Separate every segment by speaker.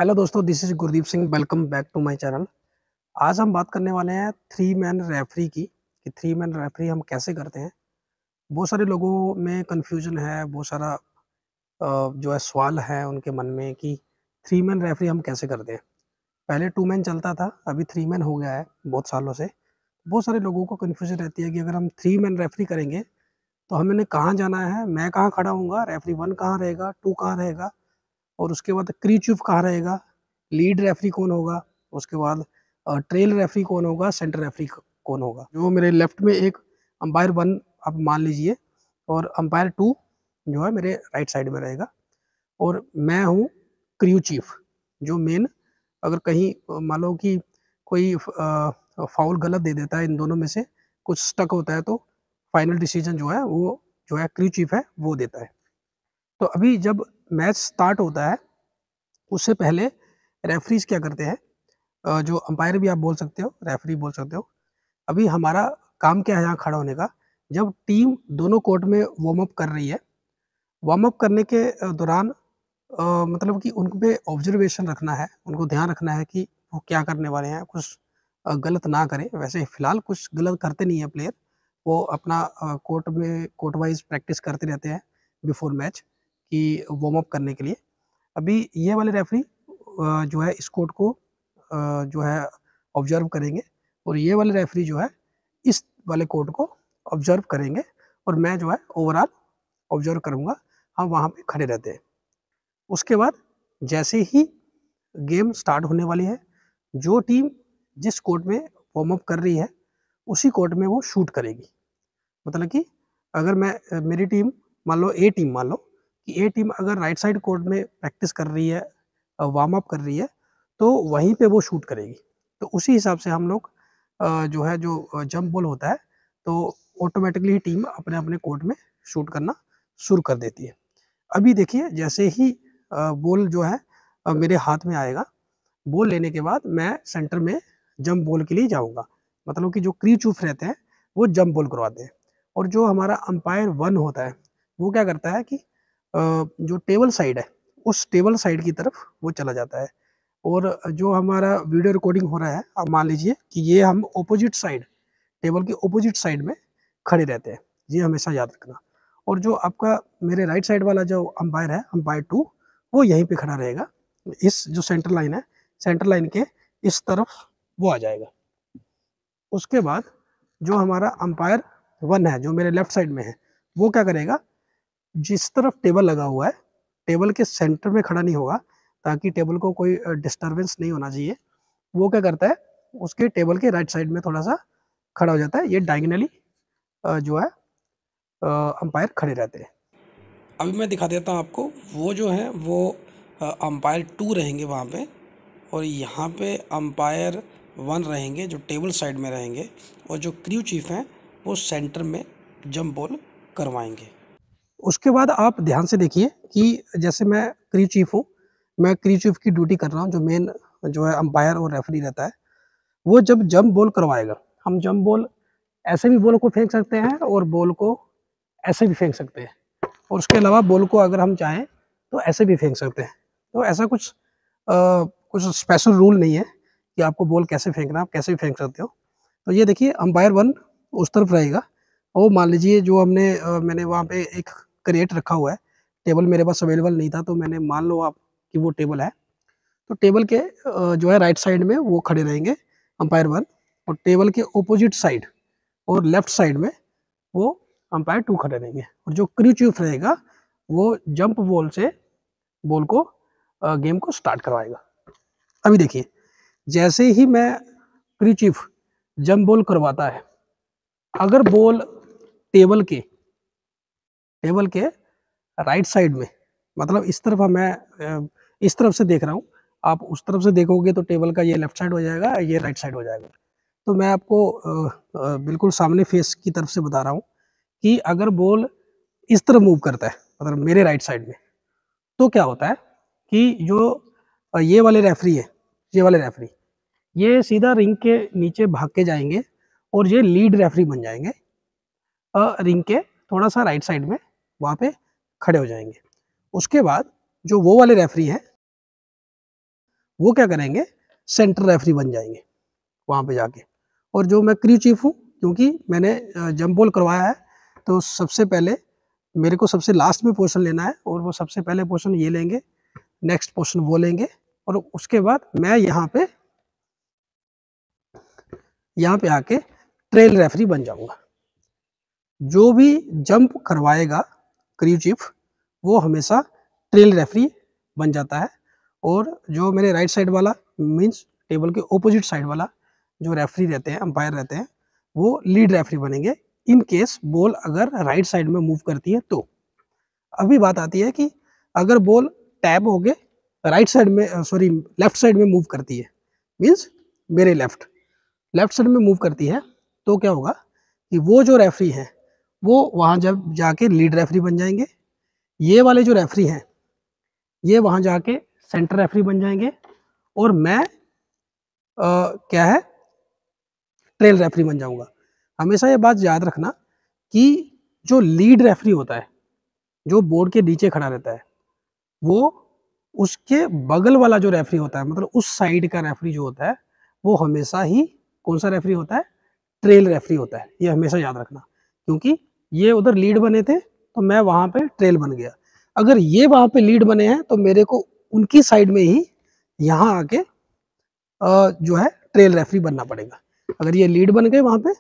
Speaker 1: Hello दोस्तों, this is Gurdeep Singh. Welcome back to my channel. आज हम बात करने वाले हैं थ्री मैन रेफरी की कि थ्री मैन रेफरी हम कैसे करते हैं। बहुत सारे लोगों में कन्फ्यूजन है, बहुत सारा जो है सवाल है उनके मन में कि थ्री मैन रेफरी हम कैसे करते हैं। पहले टू मैन चलता था, अभी थ्री मैन हो गया है बहुत सालों से। बहुत सारे लोगों को कन्फ्यूजन रहती है कि अगर हम थ्री मैन रेफरी करेंगे तो हमें कहाँ जाना है, मैं कहाँ खड़ा हूँगा, रेफरी वन कहाँ रहेगा, टू कहाँ रहेगा, और उसके बाद क्री चीफ कहाँ रहेगा, लीड रेफरी कौन होगा, उसके बाद ट्रेल रेफरी कौन होगा, सेंटर रेफरी कौन होगा। जो मेरे लेफ्ट में एक अंपायर वन आप मान लीजिए और अंपायर टू जो है मेरे राइट साइड में रहेगा, और मैं हूँ क्रू चीफ जो मेन, अगर कहीं मान लो कि कोई फाउल गलत दे देता है, इन दोनों में से कुछ स्टक होता है, तो फाइनल डिसीजन जो है वो जो है क्रू चीफ है वो देता है। तो अभी जब मैच स्टार्ट होता है उससे पहले रेफरीज क्या करते हैं, जो अंपायर भी आप बोल सकते हो, रेफरी बोल सकते हो। अभी हमारा काम क्या है यहाँ खड़ा होने का, जब टीम दोनों कोर्ट में वार्म अप कर रही है, वार्म अप करने के दौरान मतलब कि उन पे ऑब्जर्वेशन रखना है, उनको ध्यान रखना है कि वो क्या करने वाले हैं, कुछ गलत ना करें। वैसे फिलहाल कुछ गलत करते नहीं है प्लेयर, वो अपना कोर्ट में कोर्ट वाइज प्रैक्टिस करते रहते हैं बिफोर मैच कि वार्म अप करने के लिए। अभी ये वाले रेफरी जो है इस कोर्ट को जो है ऑब्जर्व करेंगे, और ये वाले रेफरी जो है इस वाले कोर्ट को ऑब्जर्व करेंगे, और मैं जो है ओवरऑल ऑब्जर्व करूंगा। हम वहाँ पे खड़े रहते हैं। उसके बाद जैसे ही गेम स्टार्ट होने वाली है, जो टीम जिस कोर्ट में वार्म अप कर रही है उसी कोर्ट में वो शूट करेगी। मतलब कि अगर मैं मेरी टीम मान लो ए टीम, मान लो कि ए टीम अगर राइट साइड कोर्ट में प्रैक्टिस कर रही है, वार्म अप कर रही है, तो वहीं पे वो शूट करेगी। तो उसी हिसाब से हम लोग जो है जो जंप बॉल होता है, तो ऑटोमेटिकली टीम अपने अपने कोर्ट में शूट करना शुरू कर देती है। अभी देखिए, जैसे ही बॉल जो है मेरे हाथ में आएगा, बॉल लेने के बाद मैं सेंटर में जंप बॉल के लिए जाऊंगा। मतलब कि जो क्री चूफ रहते हैं वो जंप बॉल करवाते हैं, और जो हमारा अंपायर वन होता है वो क्या करता है कि जो टेबल साइड है उस टेबल साइड की तरफ वो चला जाता है। और जो हमारा वीडियो रिकॉर्डिंग हो रहा है, अब मान लीजिए कि ये हम ऑपोजिट साइड, टेबल के ऑपोजिट साइड में खड़े रहते हैं, ये हमेशा याद रखना। और जो आपका मेरे राइट साइड वाला जो अंपायर है, अंपायर टू, वो यहीं पे खड़ा रहेगा। इस जो सेंटर लाइन है, सेंटर लाइन के इस तरफ वो आ जाएगा। उसके बाद जो हमारा अंपायर वन है जो मेरे लेफ्ट साइड में है, वो क्या करेगा, जिस तरफ टेबल लगा हुआ है टेबल के सेंटर में खड़ा नहीं होगा, ताकि टेबल को कोई डिस्टरबेंस नहीं होना चाहिए। वो क्या करता है, उसके टेबल के राइट साइड में थोड़ा सा खड़ा हो जाता है। ये डायगनली जो है अंपायर खड़े रहते हैं। अभी मैं दिखा देता हूँ आपको, वो जो है वो अंपायर टू रहेंगे वहाँ पे, और यहाँ पे अंपायर वन रहेंगे जो टेबल साइड में रहेंगे, और जो क्रू चीफ हैं वो सेंटर में जंप बॉल करवाएंगे। उसके बाद आप ध्यान से देखिए कि जैसे मैं क्रू चीफ हूँ, मैं क्रू चीफ की ड्यूटी कर रहा हूँ, जो मेन जो है अंपायर और रेफरी रहता है। वो जब जंप बॉल करवाएगा, हम जंप बॉल ऐसे भी बॉल को फेंक सकते हैं और बॉल को ऐसे भी फेंक सकते हैं, और उसके अलावा बॉल को अगर हम चाहें तो ऐसे भी फेंक सकते हैं। तो ऐसा कुछ स्पेशल रूल नहीं है कि आपको बॉल कैसे फेंकना, आप कैसे भी फेंक सकते हो। तो ये देखिए, अंपायर वन उस तरफ रहेगा, और मान लीजिए जो मैंने वहाँ पे एक क्रिएट रखा हुआ है, टेबल मेरे पास अवेलेबल नहीं था, तो मैंने मान लो आप कि वो टेबल है, तो टेबल के जो है राइट साइड में वो खड़े रहेंगे अंपायर वन, और टेबल के ऑपोजिट साइड और लेफ्ट साइड में वो अंपायर टू खड़े रहेंगे, और जो क्रू चीफ रहेगा वो जंप बॉल से बॉल को गेम को स्टार्ट करवाएगा। अभी देखिए, जैसे ही मैं क्रू चीफ जंप बॉल करवाता है, अगर बॉल टेबल के टेबल के राइट साइड में, मतलब इस तरफ मैं इस तरफ से देख रहा हूँ, आप उस तरफ से देखोगे तो टेबल का ये लेफ्ट साइड हो जाएगा, ये राइट साइड हो जाएगा। तो मैं आपको बिल्कुल सामने फेस की तरफ से बता रहा हूँ कि अगर बॉल इस तरफ मूव करता है, मतलब मेरे राइट साइड में, तो क्या होता है कि जो ये वाले रेफरी है, ये वाले रेफरी ये सीधा रिंग के नीचे भाग के जाएंगे, और ये लीड रेफरी बन जाएंगे। रिंग के थोड़ा सा राइट साइड में वहाँ पे खड़े हो जाएंगे। उसके बाद जो वो वाले रेफरी हैं वो क्या करेंगे, सेंटर रेफरी बन जाएंगे वहाँ पे जाके। और जो मैं क्रू चीफ हूँ, क्योंकि मैंने जंप बॉल करवाया है, तो सबसे पहले मेरे को सबसे लास्ट में पोजीशन लेना है, और वो सबसे पहले पोजीशन ये लेंगे, नेक्स्ट पोजीशन वो लेंगे, और उसके बाद मैं यहाँ पे आके ट्रेल रेफरी बन जाऊंगा। जो भी जंप करवाएगा क्रू चीफ, वो हमेशा ट्रेल रेफरी बन जाता है। और जो मेरे राइट साइड वाला, मीन्स टेबल के ऑपोजिट साइड वाला जो रेफरी रहते हैं, अंपायर रहते हैं, वो लीड रेफरी बनेंगे इन केस बॉल अगर राइट साइड में मूव करती है तो। अभी बात आती है कि अगर बॉल टैप हो गए राइट साइड में, सॉरी लेफ्ट साइड में मूव करती है, मीन्स मेरे लेफ्ट साइड में मूव करती है, तो क्या होगा कि वो जो रेफरी है वो वहां जब जाके लीड रेफरी बन जाएंगे। ये वाले जो रेफरी हैं ये वहां जाके सेंटर रेफरी बन जाएंगे, और मैं क्या है, ट्रेल रेफरी बन जाऊंगा। हमेशा ये बात याद रखना कि जो लीड रेफरी होता है, जो बोर्ड के नीचे खड़ा रहता है, वो उसके बगल वाला जो रेफरी होता है, मतलब उस साइड का रेफरी जो होता है, वो हमेशा ही कौन सा रेफरी होता है, ट्रेल रेफरी होता है। ये हमेशा याद रखना, क्योंकि ये उधर लीड बने थे तो मैं वहां पे ट्रेल बन गया। अगर ये वहां पे लीड बने हैं तो मेरे को उनकी साइड में ही यहाँ आके जो है ट्रेल रेफरी बनना पड़ेगा। अगर ये लीड बन गए वहां पे,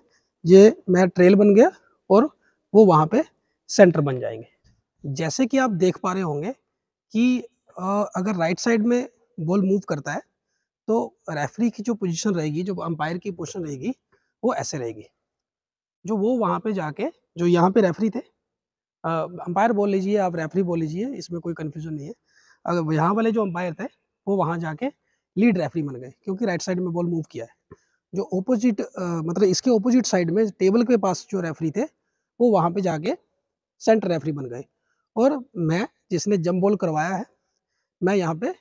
Speaker 1: ये मैं ट्रेल बन गया, और वो वहां पे सेंटर बन जाएंगे। जैसे कि आप देख पा रहे होंगे कि अगर राइट साइड में बॉल मूव करता है तो रेफरी की जो पोजीशन रहेगी, जो अंपायर की पोजीशन रहेगी, वो ऐसे रहेगी। जो वो वहां पे जाके, जो यहाँ पे रेफरी थे, अंपायर बोल लीजिए, आप रेफरी बोल लीजिए, इसमें कोई कंफ्यूजन नहीं है। अगर यहाँ वाले जो अंपायर थे वो वहां जाके लीड रेफरी बन गए, क्योंकि राइट साइड में बॉल मूव किया है। जो ओपोजिट मतलब इसके ओपोजिट साइड में टेबल के पास जो रेफरी थे, वो वहां पे जाके सेंटर रेफरी बन गए, और मैं जिसने जंप बॉल करवाया है, मैं यहाँ पे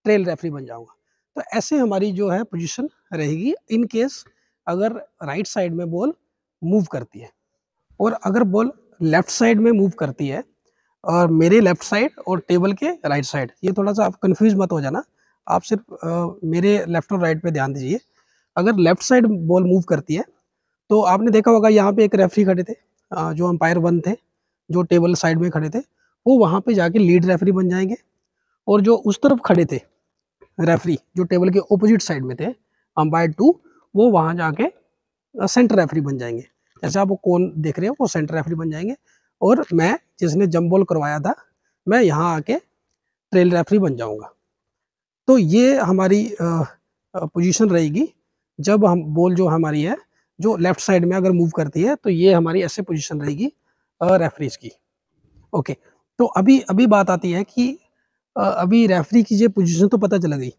Speaker 1: ट्रेल रेफरी बन जाऊंगा। तो ऐसे हमारी जो है पोजीशन रहेगी इन केस अगर राइट साइड में बॉल मूव करती है। और अगर बॉल लेफ्ट साइड में मूव करती है, और मेरे लेफ्ट साइड और टेबल के राइट साइड, ये थोड़ा सा आप कंफ्यूज मत हो जाना, आप सिर्फ मेरे लेफ्ट और राइट पे ध्यान दीजिए। अगर लेफ्ट साइड बॉल मूव करती है तो आपने देखा होगा यहाँ पे एक रेफरी खड़े थे, जो अंपायर वन थे, जो टेबल साइड में खड़े थे, वो वहां पे जाके लीड रेफरी बन जाएंगे। और जो उस तरफ खड़े थे रेफरी, जो टेबल के ऑपोजिट साइड में थे, अंपायर टू, वो वहां जाके सेंटर रेफरी बन जाएंगे। जैसे आप वो कौन देख रहे हो, वो सेंटर रेफरी बन जाएंगे, और मैं जिसने जंप बॉल करवाया था, मैं यहाँ आके ट्रेल रेफरी बन जाऊंगा। तो ये हमारी पोजीशन रहेगी जब हम बॉल जो हमारी है, जो लेफ्ट साइड में अगर मूव करती है, तो ये हमारी ऐसे पोजीशन रहेगी रेफरीज की। ओके, तो अभी अभी बात आती है कि अभी रेफरी की ये पोजीशन तो पता चल गई।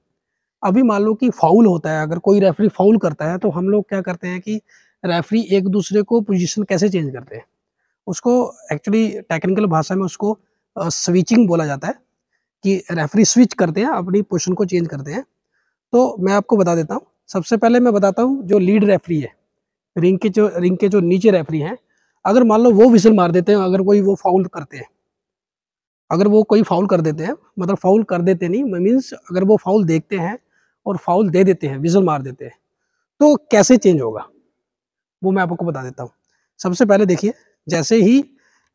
Speaker 1: अभी मान लो कि फाउल होता है, अगर कोई रेफरी फाउल करता है, तो हम लोग क्या करते हैं कि रेफरी एक दूसरे को पोजीशन कैसे चेंज करते हैं, उसको एक्चुअली टेक्निकल भाषा में उसको स्विचिंग बोला जाता है, कि रेफरी स्विच करते हैं, अपनी पोजीशन को चेंज करते हैं। तो मैं आपको बता देता हूँ, सबसे पहले मैं बताता हूँ जो लीड रेफरी है, रिंग के जो नीचे रेफरी हैं, अगर मान लो वो विसल मार देते हैं, अगर कोई वो फाउल करते हैं, अगर वो कोई फाउल कर देते हैं, मतलब फाउल कर देते नहीं, मीन्स अगर वो फाउल देखते हैं और फाउल दे देते हैं, विसल मार देते हैं, तो कैसे चेंज होगा वो मैं आपको बता देता हूँ। सबसे पहले देखिए, जैसे ही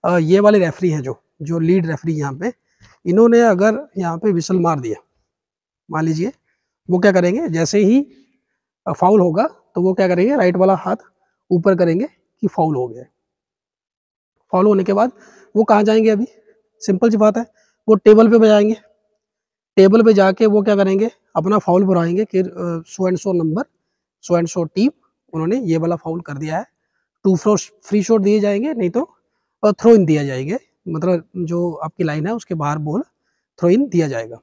Speaker 1: ये वाले रेफरी हैं, जो जो लीड रेफरी यहाँ पे, इन्होंने अगर यहाँ पे विसल मार दिया, मान लीजिए, वो क्या करेंगे, जैसे ही फाउल होगा तो वो क्या करेंगे, राइट वाला हाथ ऊपर करेंगे कि फाउल हो गया। फाउल होने के बाद वो कहाँ जाएंगे, अभी सिंपल सी बात है, वो टेबल पे बजाएंगे। टेबल पे जाके वो क्या करेंगे, अपना फाउल भराएंगे कि सो and so number, so and so team, उन्होंने ये वाला फाउल कर दिया है। 2 फ्री शॉट दिए जाएंगे, नहीं तो थ्रो इन दिया जाएंगे, मतलब जो आपकी लाइन है उसके बाहर बॉल थ्रो इन दिया जाएगा।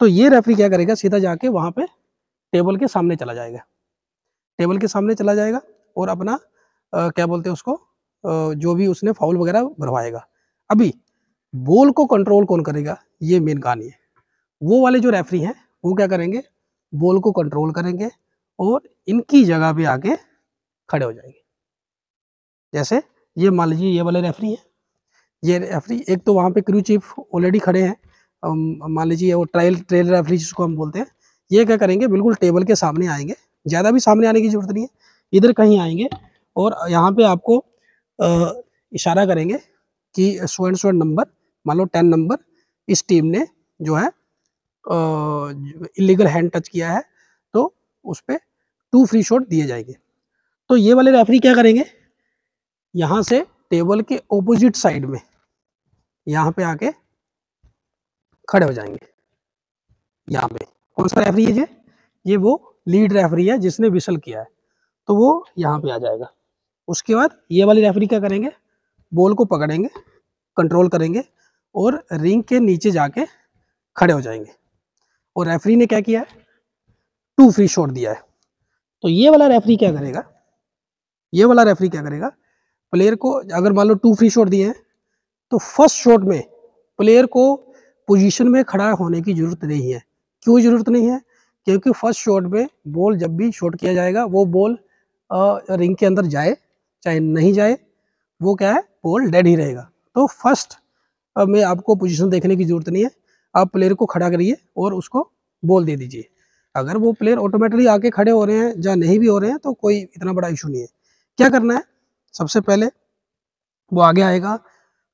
Speaker 1: तो ये रेफरी क्या करेगा, सीधा जाके वहां पे टेबल के सामने चला जाएगा, टेबल के सामने चला जाएगा, और अपना क्या बोलते हैं उसको, जो भी उसने फाउल वगैरह भरवाएगा। अभी बॉल को कंट्रोल कौन करेगा, ये मेन कहानी है। वो वाले जो रेफरी हैं, वो क्या करेंगे, बॉल को कंट्रोल करेंगे, और इनकी जगह पे आके खड़े हो जाएंगे। जैसे ये मान लीजिए ये वाले रेफरी हैं, ये रेफरी, एक तो वहाँ पे क्रू चीफ ऑलरेडी खड़े हैं, मान लीजिए वो ट्रेल रेफरी जिसको हम बोलते हैं, ये क्या करेंगे, बिल्कुल टेबल के सामने आएंगे, ज़्यादा भी सामने आने की जरूरत नहीं है, इधर कहीं आएंगे और यहाँ पे आपको इशारा करेंगे कि सो एंड सो नंबर, मान लो 10 नंबर, इस टीम ने जो है इलीगल हैंड टच किया है, तो उस पर 2 फ्री शॉट दिए जाएंगे। तो ये वाले रेफरी क्या करेंगे, यहाँ से टेबल के ऑपोजिट साइड में यहाँ पे आके खड़े हो जाएंगे। यहाँ पे कौन सा रेफरी है ये वो लीड रेफरी है जिसने विसल किया है, तो वो यहाँ पे आ जाएगा। उसके बाद ये वाले रेफरी क्या करेंगे, बॉल को पकड़ेंगे, कंट्रोल करेंगे और रिंग के नीचे जाके खड़े हो जाएंगे। और रेफरी ने क्या किया है, 2 फ्री शॉट दिया है। तो ये वाला रेफरी क्या करेगा, ये वाला रेफरी क्या करेगा, प्लेयर को अगर मान लो 2 फ्री शॉट दिए हैं, तो फर्स्ट शॉट में प्लेयर को पोजीशन में खड़ा होने की जरूरत नहीं है। क्यों जरूरत नहीं है, क्योंकि फर्स्ट शॉट में बॉल जब भी शॉट किया जाएगा, वो बॉल रिंग के अंदर जाए चाहे नहीं जाए, वो क्या है, बॉल डेड ही रहेगा। तो फर्स्ट में आपको पोजीशन देखने की जरूरत नहीं है, आप प्लेयर को खड़ा करिए और उसको बॉल दे दीजिए। अगर वो प्लेयर ऑटोमेटिकली आके खड़े हो रहे हैं या नहीं भी हो रहे हैं, तो कोई इतना बड़ा इशू नहीं है। क्या करना है, सबसे पहले वो आगे आएगा,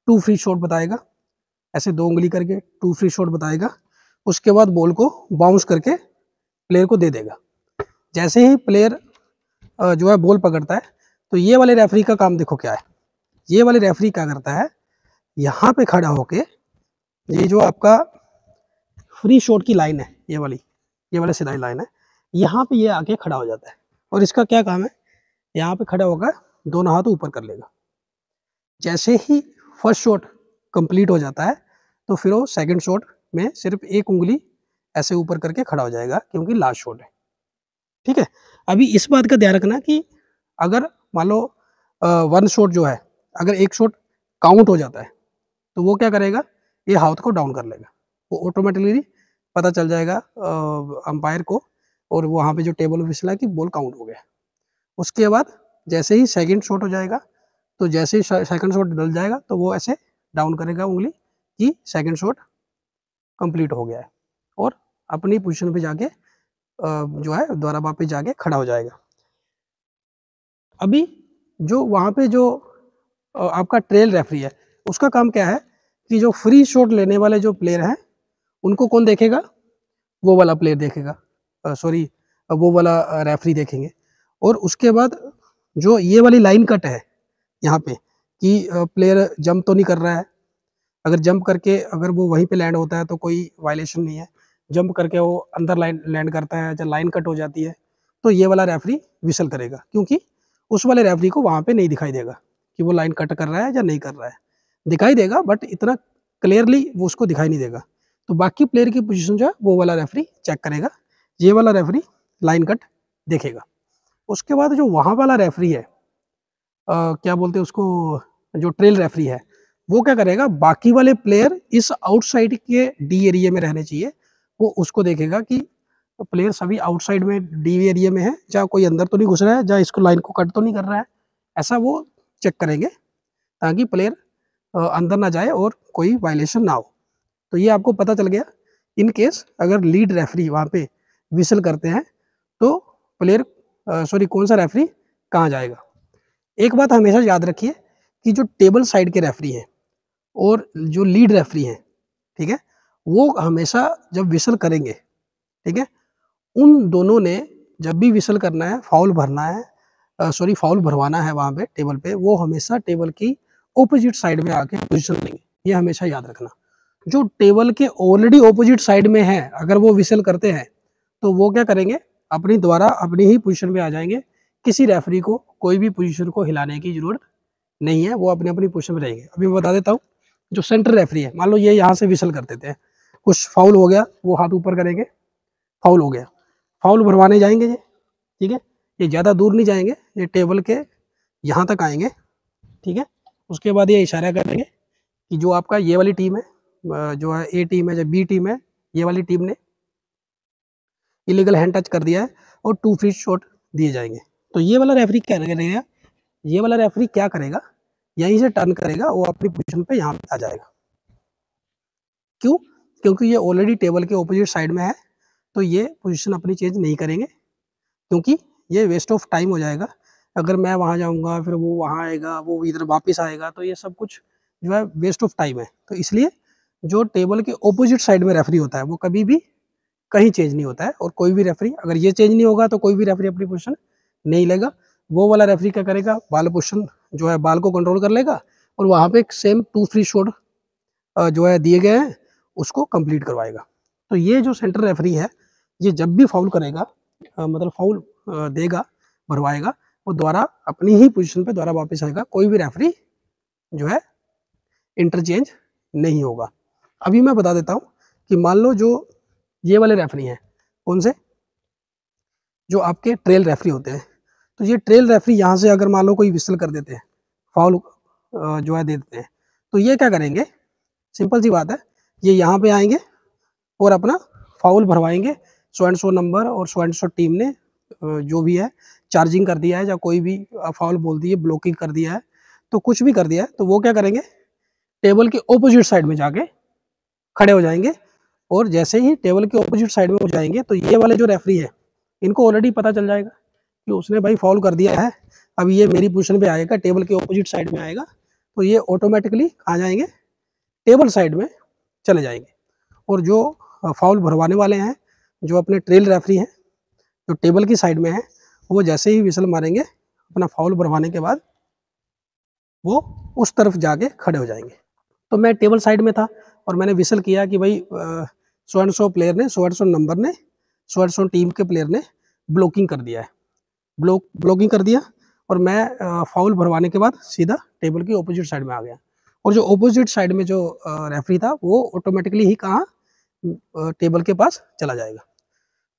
Speaker 1: 2 फ्री शॉट बताएगा, ऐसे 2 उंगली करके 2 फ्री शॉट बताएगा। उसके बाद बॉल को बाउंस करके प्लेयर को दे देगा। जैसे ही प्लेयर जो है बॉल पकड़ता है, तो ये वाले रेफरी का काम देखो क्या है, ये वाले रेफरी क्या करता है, यहाँ पे खड़ा होके, ये जो आपका फ्री शॉट की लाइन है, ये वाला सीधा लाइन है, यहाँ पे ये आके खड़ा हो जाता है। और इसका क्या काम है, यहाँ पे खड़ा होकर दोनों हाथ ऊपर कर लेगा। जैसे ही फर्स्ट शॉट कंप्लीट हो जाता है, तो फिर वो सेकंड शॉट में सिर्फ 1 उंगली ऐसे ऊपर करके खड़ा हो जाएगा, क्योंकि लास्ट शॉट है। ठीक है, अभी इस बात का ध्यान रखना कि अगर मान लो 1 शॉट जो है, अगर 1 शॉट काउंट हो जाता है, तो वो क्या करेगा, ये हाथ को डाउन कर लेगा, वो ऑटोमेटिकली पता चल जाएगा अंपायर को, और वहाँ पे जो टेबल फिसला कि बॉल काउंट हो गया। उसके बाद जैसे ही सेकंड शॉट हो जाएगा, तो जैसे ही सेकंड शॉट डल जाएगा, तो वो ऐसे डाउन करेगा उंगली कि सेकंड शॉट कंप्लीट हो गया है, और अपनी पोजीशन पे जाके जो है दोबारा वापस जाके खड़ा हो जाएगा। अभी जो वहाँ पे जो आपका ट्रेल रेफरी है, उसका काम क्या है कि जो फ्री शॉट लेने वाले जो प्लेयर हैं, उनको कौन देखेगा, वो वाला प्लेयर देखेगा, सॉरी वो वाला रेफरी देखेंगे। और उसके बाद जो ये वाली लाइन कट है यहाँ पे कि प्लेयर जंप तो नहीं कर रहा है, अगर जंप करके अगर वो वहीं पे लैंड होता है तो कोई वायलेशन नहीं है, जंप करके वो अंदर लैंड करता है, जब लाइन कट हो जाती है, तो ये वाला रेफरी विसल करेगा, क्योंकि उस वाले रेफरी को वहाँ पे नहीं दिखाई देगा कि वो लाइन कट कर रहा है या नहीं कर रहा है। दिखाई देगा बट इतना क्लियरली वो उसको दिखाई नहीं देगा। तो बाकी प्लेयर की पोजीशन जो है वो वाला रेफरी चेक करेगा, ये वाला रेफरी लाइन कट देखेगा। उसके बाद जो वहाँ वाला रेफरी है, क्या बोलते हैं उसको, जो ट्रेल रेफरी है, वो क्या करेगा, बाकी वाले प्लेयर इस आउटसाइड के डी एरिया में रहने चाहिए, वो उसको देखेगा कि प्लेयर सभी आउटसाइड में डी एरिया में है, जहाँ कोई अंदर तो नहीं घुस रहा है, जहाँ इसको लाइन को कट तो नहीं कर रहा है, ऐसा वो चेक करेंगे, ताकि प्लेयर अंदर ना जाए और कोई वायलेशन ना हो। तो ये आपको पता चल गया। इन केस अगर लीड रेफरी वहाँ पे विसल करते हैं, तो प्लेयर सॉरी कौन सा रेफरी कहाँ जाएगा। एक बात हमेशा याद रखिए कि जो टेबल साइड के रेफरी हैं और जो लीड रेफरी हैं, ठीक है, वो हमेशा जब विसल करेंगे, ठीक है, उन दोनों ने जब भी विसल करना है, फाउल भरना है, सॉरी फाउल भरवाना है वहाँ पे टेबल पे, वो हमेशा टेबल की ऑपोजिट साइड में आके पोजीशन लेंगे। ये हमेशा याद रखना। जो टेबल के ऑलरेडी ऑपोजिट साइड में है, अगर वो विसल करते हैं, तो वो क्या करेंगे, अपनी द्वारा अपनी ही पोजीशन पे आ जाएंगे। किसी रेफरी को कोई भी पोजीशन को हिलाने की जरूरत नहीं है, वो अपनी अपनी पोजीशन में रहेंगे। अभी मैं बता देता हूँ, जो सेंटर रेफरी है, मान लो ये यहाँ से विसल कर देते हैं, कुछ फाउल हो गया, वो हाथ ऊपर करेंगे, फाउल हो गया, फाउल भरवाने जाएंगे ये, ठीक है, ये ज़्यादा दूर नहीं जाएंगे, ये टेबल के यहाँ तक आएंगे, ठीक है। उसके बाद ये इशारा करेंगे कि जो आपका ये वाली टीम है, जो है ए टीम है या बी टीम है, ये वाली टीम ने इलीगल हैंड टच कर दिया है और 2 फ्री शॉट दिए जाएंगे। तो ये वाला रेफरी क्या करेगा, ये वाला रेफरी क्या करेगा, यहीं से टर्न करेगा, वो अपनी पोजीशन पे यहाँ पे आ जाएगा। क्यों, क्योंकि ये ऑलरेडी टेबल के ऑपोजिट साइड में है, तो ये पोजीशन अपनी चेंज नहीं करेंगे, क्योंकि ये वेस्ट ऑफ टाइम हो जाएगा। अगर मैं वहाँ जाऊँगा, फिर वो वहाँ आएगा, वो इधर वापस आएगा, तो ये सब कुछ जो है वेस्ट ऑफ टाइम है। तो इसलिए जो टेबल के ऑपोजिट साइड में रेफरी होता है वो कभी भी कहीं चेंज नहीं होता है। और कोई भी रेफरी, अगर ये चेंज नहीं होगा तो कोई भी रेफरी अपनी पोजीशन नहीं लेगा। वो वाला रेफरी क्या करेगा, बॉल पोजीशन जो है बॉल को कंट्रोल कर लेगा और वहाँ पे सेम 2 फ्री शॉट जो है दिए गए हैं उसको कंप्लीट करवाएगा। तो ये जो सेंटर रेफरी है, ये जब भी फाउल करेगा, मतलब फाउल देगा, भरवाएगा, वो दोबारा अपनी ही पोजीशन पे दोबारा वापस आएगा। कोई भी रेफरी जो है इंटरचेंज नहीं होगा। अभी मैं बता देता हूँ कि मान लो जो ये वाले रेफरी हैं, कौन से, जो आपके ट्रेल रेफरी होते हैं। तो ये ट्रेल रेफरी यहाँ से अगर मान लो कोई विसल कर देते हैं, फाउल जो है दे देते हैं, तो ये क्या करेंगे, सिंपल सी बात है, ये यहाँ पे आएंगे और अपना फाउल भरवाएंगे। सो एंड सो नंबर और सो एंड सो टीम ने जो भी है चार्जिंग कर दिया है, या कोई भी फाउल बोल दी है, ब्लॉकिंग कर दिया है, तो कुछ भी कर दिया है, तो वो क्या करेंगे, टेबल के ऑपोजिट साइड में जाके खड़े हो जाएंगे। और जैसे ही टेबल के ऑपोजिट साइड में हो जाएंगे, तो ये वाले जो रेफरी है, इनको ऑलरेडी पता चल जाएगा कि उसने भाई फाउल कर दिया है, अब ये मेरी पोजीशन पे आएगा, टेबल के ऑपोजिट साइड में आएगा, तो ये ऑटोमेटिकली आ जाएंगे, टेबल साइड में चले जाएंगे। और जो फाउल भरवाने वाले हैं, जो अपने ट्रेल रेफरी हैं, जो टेबल की साइड में है, वो जैसे ही विसल मारेंगे अपना फाउल भरवाने के बाद, वो उस तरफ जाके खड़े हो जाएंगे। तो मैं टेबल साइड में था और मैंने विसल किया कि भाई सो एंड सो प्लेयर ने, सो एंड सो नंबर ने, सो एंड सो टीम के प्लेयर ने ब्लॉकिंग कर दिया है, ब्लॉकिंग कर दिया, और मैं फाउल भरवाने के बाद सीधा टेबल की ऑपोजिट साइड में आ गया। और जो ऑपोजिट साइड में जो रेफरी था, वो ऑटोमेटिकली ही कहाँ, टेबल के पास चला जाएगा।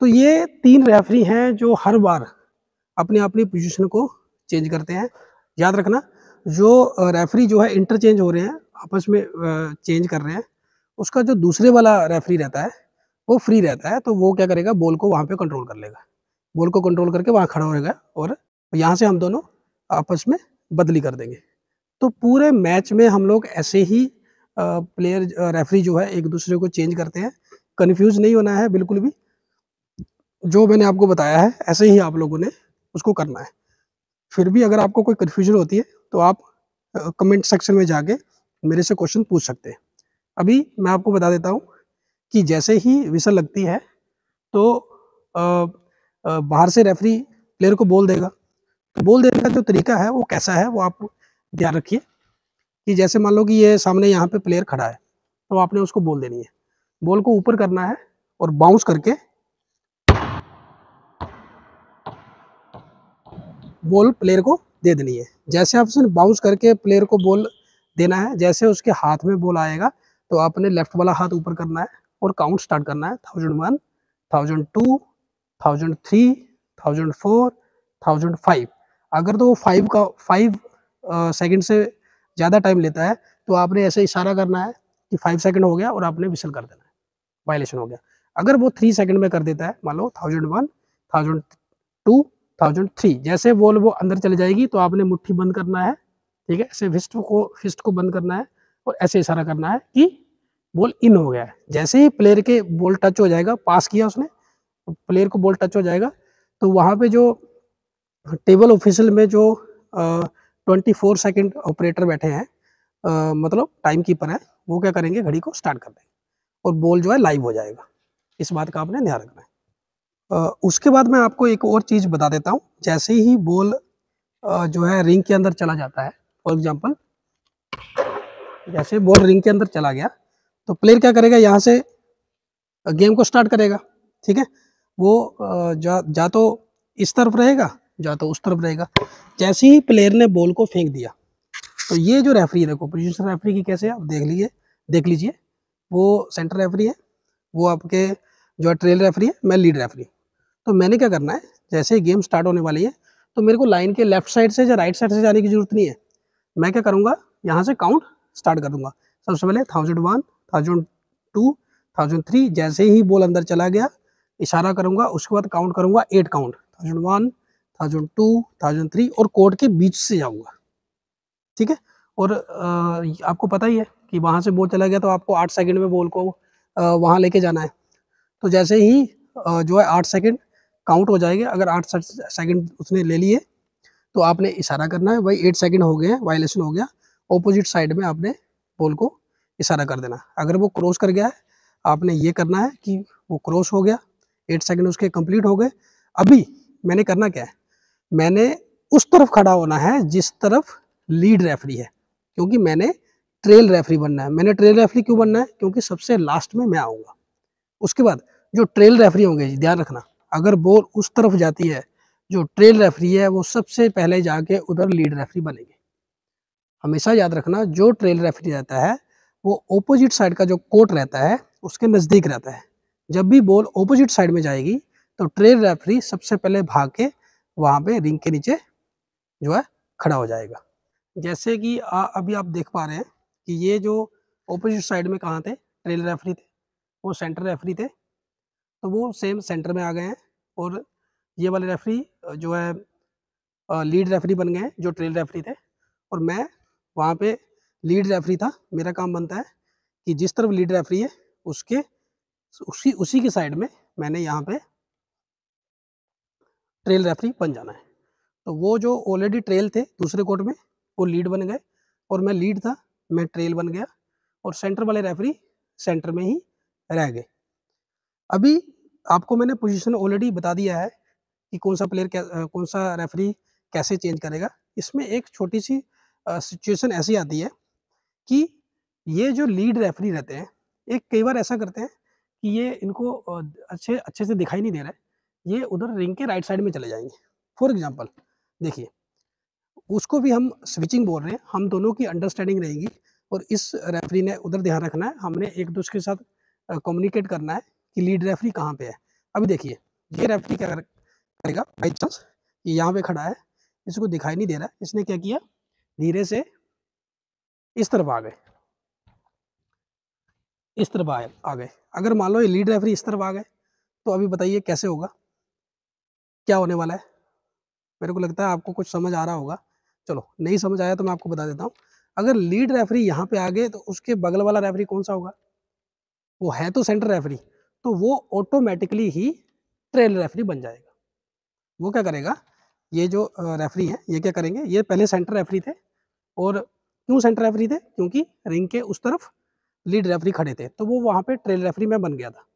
Speaker 1: तो ये 3 रेफरी हैं जो हर बार अपनी अपनी पोजीशन को चेंज करते हैं। याद रखना, जो रेफरी जो है इंटरचेंज हो रहे हैं, आपस में चेंज कर रहे हैं, उसका जो दूसरे वाला रेफरी रहता है वो फ्री रहता है, तो वो क्या करेगा, बॉल को वहाँ पे कंट्रोल कर लेगा, बॉल को कंट्रोल करके वहाँ खड़ा होएगा और यहाँ से हम दोनों आपस में बदली कर देंगे। तो पूरे मैच में हम लोग ऐसे ही प्लेयर रेफरी जो है एक दूसरे को चेंज करते हैं। कन्फ्यूज नहीं होना है बिल्कुल भी, जो मैंने आपको बताया है ऐसे ही आप लोगों ने उसको करना है। फिर भी अगर आपको कोई कन्फ्यूजन होती है तो आप कमेंट सेक्शन में जाके मेरे से क्वेश्चन पूछ सकते हैं। अभी मैं आपको बता देता हूँ कि जैसे ही विसल लगती है, तो बाहर से रेफरी प्लेयर को बोल देगा। तो बोल देने का जो तरीका है वो कैसा है, वो आप ध्यान रखिए। कि जैसे मान लो कि ये सामने यहाँ पे प्लेयर खड़ा है, तो आपने उसको बोल देनी है, बॉल को ऊपर करना है और बाउंस करके बॉल प्लेयर को दे देनी है। जैसे आप उसने बाउंस करके प्लेयर को बॉल देना है, जैसे उसके हाथ में बॉल आएगा, तो आपने लेफ्ट वाला हाथ ऊपर करना है और काउंट स्टार्ट करना है, 1001, 1002, 1003, 1004, 1005। अगर तो वो 5 सेकंड से ज़्यादा टाइम लेता है, तो आपने ऐसे इशारा करना है कि 5 सेकंड हो गया और आपने विसल कर देना है, वायलेशन हो गया। अगर वो 3 सेकंड में कर देता है, मान लो 1001, 1002, 1003, जैसे बॉल वो अंदर चली जाएगी तो आपने मुट्ठी बंद करना है, ठीक है, ऐसे फिस्ट को बंद करना है और ऐसे इशारा करना है कि बॉल इन हो गया है। जैसे ही प्लेयर के बॉल टच हो जाएगा, पास किया उसने, तो प्लेयर को बॉल टच हो जाएगा, तो वहाँ पे जो टेबल ऑफिशियल में जो 24 सेकंड ऑपरेटर बैठे हैं, मतलब टाइम कीपर है, वो क्या करेंगे, घड़ी को स्टार्ट कर देंगे और बॉल जो है लाइव हो जाएगा। इस बात का आपने ध्यान रखना है। उसके बाद मैं आपको एक और चीज़ बता देता हूँ। जैसे ही बॉल जो है रिंग के अंदर चला जाता है, फॉर एग्जांपल जैसे बॉल रिंग के अंदर चला गया, तो प्लेयर क्या करेगा, यहाँ से गेम को स्टार्ट करेगा, ठीक है। वो जा तो इस तरफ रहेगा, जा तो उस तरफ रहेगा। जैसे ही प्लेयर ने बॉल को फेंक दिया, तो ये जो रेफरी है, देखो पोजीशन रेफरी की कैसे है, आप देख लीजिए। वो सेंटर रेफरी है, वो आपके जो ट्रेल रेफरी है, मैं लीड रेफरी। तो मैंने क्या करना है, जैसे ही गेम स्टार्ट होने वाली है, तो मेरे को लाइन के लेफ्ट साइड से या राइट साइड से जाने की जरूरत नहीं है। मैं क्या करूँगा, यहाँ से काउंट स्टार्ट कर दूंगा। सबसे पहले 1001, 1002, 1003, जैसे ही बॉल अंदर चला गया इशारा करूंगा, उसके बाद काउंट करूंगा 8 काउंट, 1001, 1002, 1003, और कोर्ट के बीच से जाऊंगा, ठीक है। और आपको पता ही है कि वहां से बॉल चला गया तो आपको 8 सेकंड में बॉल को वहां लेके जाना है। तो जैसे ही जो है 8 सेकंड काउंट हो जाएंगे। अगर 8 सेकंड उसने ले लिए तो आपने इशारा करना है, भाई 8 सेकंड हो गए हैं, वायलेशन हो गया। ऑपोजिट साइड में आपने बॉल को इशारा कर देना। अगर वो क्रॉस कर गया है, आपने ये करना है कि वो क्रॉस हो गया, 8 सेकंड उसके कंप्लीट हो गए। अभी मैंने करना क्या है, मैंने उस तरफ खड़ा होना है जिस तरफ लीड रेफरी है, क्योंकि मैंने ट्रेल रेफरी बनना है। मैंने ट्रेल रेफरी क्यों बनना है, क्योंकि सबसे लास्ट में मैं आऊँगा। उसके बाद जो ट्रेल रेफरी होंगे, ध्यान रखना, अगर बॉल उस तरफ जाती है, जो ट्रेल रेफरी है वो सबसे पहले जाके उधर लीड रेफरी बनेंगे। हमेशा याद रखना, जो ट्रेल रेफरी रहता है वो ऑपोजिट साइड का जो कोर्ट रहता है उसके नज़दीक रहता है। जब भी बॉल ऑपोजिट साइड में जाएगी तो ट्रेल रेफरी सबसे पहले भाग के वहाँ पे रिंग के नीचे जो है खड़ा हो जाएगा। जैसे कि अभी आप देख पा रहे हैं कि ये जो ऑपोजिट साइड में कहाँ थे, ट्रेल रेफरी थे, वो सेंटर रेफरी थे, तो वो सेम सेंटर में आ गए हैं। और ये वाले रेफरी जो है लीड रेफरी बन गए हैं, जो ट्रेल रेफरी थे। और मैं वहाँ पे लीड रेफरी था। मेरा काम बनता है कि जिस तरफ लीड रेफरी है उसके उसी उसी की साइड में मैंने यहाँ पे ट्रेल रेफरी बन जाना है। तो वो जो ऑलरेडी ट्रेल थे दूसरे कोर्ट में, वो लीड बन गए, और मैं लीड था, मैं ट्रेल बन गया, और सेंटर वाले रेफरी सेंटर में ही रह गए। अभी आपको मैंने पोजीशन ऑलरेडी बता दिया है कि कौन सा कौन सा रेफरी कैसे चेंज करेगा। इसमें एक छोटी सी सिचुएशन ऐसी आती है कि ये जो लीड रेफरी रहते हैं, एक कई बार ऐसा करते हैं कि ये इनको अच्छे अच्छे से दिखाई नहीं दे रहा है, ये उधर रिंग के राइट साइड में चले जाएंगे। फॉर एग्जाम्पल देखिए, उसको भी हम स्विचिंग बोल रहे हैं, हम दोनों की अंडरस्टैंडिंग रहेगी, और इस रेफरी ने उधर ध्यान रखना है, हमने एक दूसरे के साथ कम्युनिकेट करना है कि लीड रेफरी कहाँ पे है। अभी देखिए, ये रेफरी क्या करेगा, बाई चांस ये यहाँ पे खड़ा है, इसको दिखाई नहीं दे रहा है, इसने क्या किया, धीरे से इस तरफ आ गए, इस तरफ आ गए। अगर मान लो ये लीड रेफरी इस तरफ आ गए, तो अभी बताइए कैसे होगा, क्या होने वाला है। मेरे को लगता है आपको कुछ समझ आ रहा होगा। चलो, नहीं समझ आया तो मैं आपको बता देता हूँ। अगर लीड रेफरी यहाँ पे आ गए तो उसके बगल वाला रेफरी कौन सा होगा, वो है तो सेंटर रेफरी, तो वो ऑटोमेटिकली ही ट्रेल रेफरी बन जाएगा। वो क्या करेगा, ये जो रेफरी है ये क्या करेंगे, ये पहले सेंटर रेफरी थे, और क्यों सेंटर रेफरी थे, क्योंकि रिंग के उस तरफ लीड रेफरी खड़े थे, तो वो वहाँ पे ट्रेल रेफरी में बन गया था।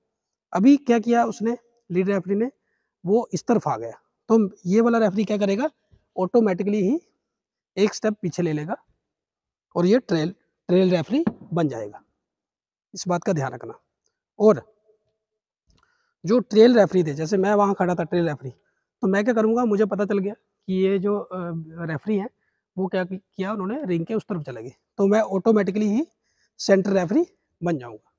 Speaker 1: अभी क्या किया उसने, लीड रेफरी ने, वो इस तरफ आ गया, तो ये वाला रेफरी क्या करेगा, ऑटोमेटिकली ही एक स्टेप पीछे ले लेगा, और ये ट्रेल ट्रेल रेफरी बन जाएगा। इस बात का ध्यान रखना। और जो ट्रेल रेफरी थे, जैसे मैं वहाँ खड़ा था ट्रेल रेफरी, तो मैं क्या करूँगा, मुझे पता चल गया कि ये जो रेफरी है वो क्या किया, उन्होंने रिंग के उस तरफ चले गए, तो मैं ऑटोमेटिकली ही सेंटर रेफरी बन जाऊँगा।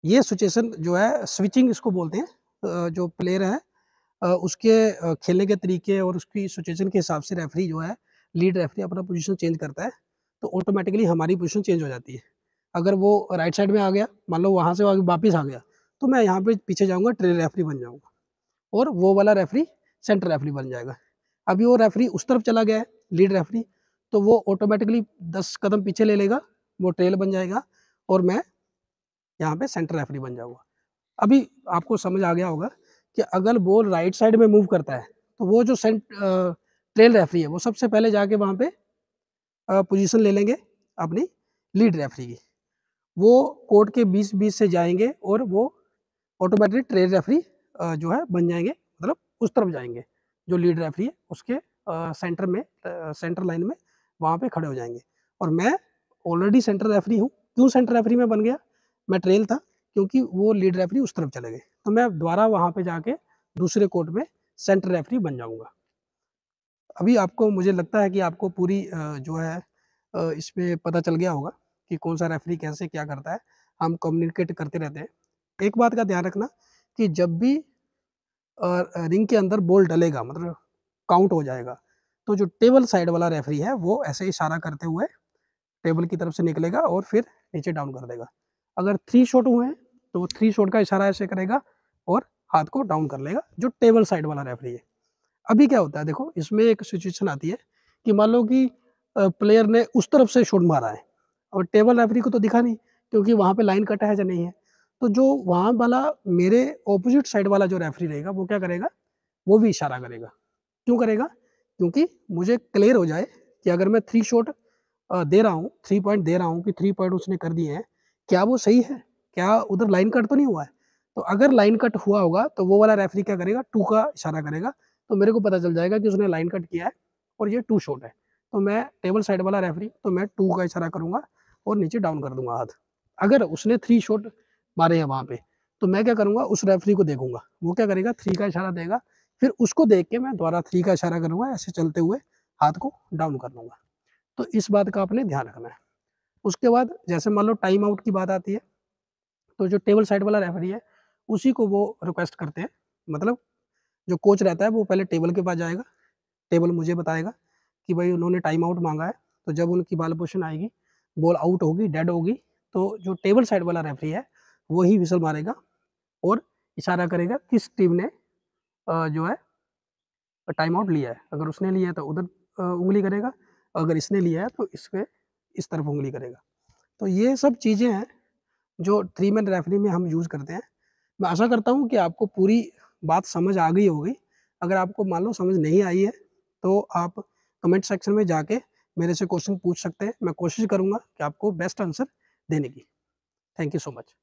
Speaker 1: ये सिचुएशन जो है स्विचिंग इसको बोलते हैं। जो प्लेयर है उसके खेलने के तरीके और उसकी सिचुएशन के हिसाब से रेफरी जो है, लीड रेफरी अपना पोजीशन चेंज करता है, तो ऑटोमेटिकली हमारी पोजीशन चेंज हो जाती है। अगर वो राइट साइड में आ गया, मान लो वहाँ से वापस आ गया, तो मैं यहाँ पे पीछे जाऊँगा, ट्रेल रेफरी बन जाऊँगा, और वो वाला रेफरी सेंटर रेफरी बन जाएगा। अभी वो रेफरी उस तरफ चला गया है, लीड रेफरी, तो वो ऑटोमेटिकली 10 कदम पीछे ले लेगा, वो ट्रेल बन जाएगा, और मैं यहाँ पे सेंटर रेफरी बन जाऊँगा। अभी आपको समझ आ गया होगा कि अगर बॉल राइट साइड में मूव करता है, तो वो जो ट्रेल रेफरी है वो सबसे पहले जाके वहाँ पे पोजीशन ले लेंगे अपनी लीड रेफरी की। वो कोर्ट के बीच-बीच से जाएँगे, और वो ऑटोमेटिक ट्रेल रेफरी जो है बन जाएँगे, मतलब उस तरफ जाएँगे, जो लीड रेफरी है उसके सेंटर में, सेंटर लाइन में वहाँ पे खड़े हो जाएँगे। और मैं ऑलरेडी सेंटर रेफरी हूँ। क्यों सेंटर रेफरी में बन गया? मैं ट्रेल था, क्योंकि वो लीड रेफरी उस तरफ चले गए, तो मैं दोबारा वहाँ पे जाके दूसरे कोर्ट में सेंटर रेफरी बन जाऊँगा। अभी आपको, मुझे लगता है कि आपको पूरी जो है इसमें पता चल गया होगा कि कौन सा रेफरी कैसे क्या करता है। हम कम्युनिकेट करते रहते हैं। एक बात का ध्यान रखना कि जब भी रिंग के अंदर बॉल डलेगा, मतलब काउंट हो जाएगा, तो जो टेबल साइड वाला रेफरी है वो ऐसे इशारा करते हुए टेबल की तरफ से निकलेगा और फिर नीचे डाउन कर देगा। अगर 3 शॉट हुए हैं तो वो 3 शॉट का इशारा ऐसे करेगा और हाथ को डाउन कर लेगा, जो टेबल साइड वाला रेफरी है। अभी क्या होता है, देखो इसमें एक सिचुएशन आती है कि मान लो कि प्लेयर ने उस तरफ से शॉट मारा है, और टेबल रेफरी को तो दिखा नहीं, क्योंकि वहाँ पे लाइन कटा है या नहीं है। तो जो वहाँ वाला मेरे ऑपोजिट साइड वाला जो रेफरी रहेगा वो क्या करेगा, वो भी इशारा करेगा। क्यों करेगा? क्योंकि मुझे क्लियर हो जाए कि अगर मैं 3 शॉट दे रहा हूँ, 3 पॉइंट दे रहा हूँ कि 3 पॉइंट उसने कर दिए हैं, क्या वो सही है? क्या उधर लाइन कट तो नहीं हुआ है? तो अगर लाइन कट हुआ होगा तो वो वाला रेफरी क्या करेगा, 2 का इशारा करेगा, तो मेरे को पता चल जाएगा कि उसने लाइन कट किया है और ये 2 शॉट है। तो मैं टेबल साइड वाला रेफरी, तो मैं 2 का इशारा करूँगा और नीचे डाउन कर दूँगा हाथ। अगर उसने 3 शॉट मारे हैं वहाँ पे, तो मैं क्या करूँगा, उस रेफरी को देखूँगा, वो क्या करेगा, 3 का इशारा देगा, फिर उसको देख के मैं दोबारा 3 का इशारा करूँगा, ऐसे चलते हुए हाथ को डाउन कर दूँगा। तो इस बात का आपने ध्यान रखना है। उसके बाद जैसे मान लो टाइम आउट की बात आती है, तो जो टेबल साइड वाला रेफरी है, उसी को वो रिक्वेस्ट करते हैं। मतलब जो कोच रहता है वो पहले टेबल के पास जाएगा, टेबल मुझे बताएगा कि भाई उन्होंने टाइम आउट माँगा है, तो जब उनकी बॉल पोज़ीशन आएगी, बॉल आउट होगी, डेड होगी, तो जो टेबल साइड वाला रेफरी है, वो ही व्हिसल मारेगा और इशारा करेगा किस टीम ने जो है टाइम आउट लिया है। अगर उसने लिया है तो उधर उँगली करेगा, अगर इसने लिया है तो इस पे इस तरफ उँगली करेगा। तो ये सब चीज़ें हैं जो 3 मैन रेफरी में हम यूज़ करते हैं। मैं आशा करता हूँ कि आपको पूरी बात समझ आ गई होगी। अगर आपको मान लो समझ नहीं आई है, तो आप कमेंट सेक्शन में जाके मेरे से क्वेश्चन पूछ सकते हैं। मैं कोशिश करूँगा कि आपको बेस्ट आंसर देने की। Thank you so much.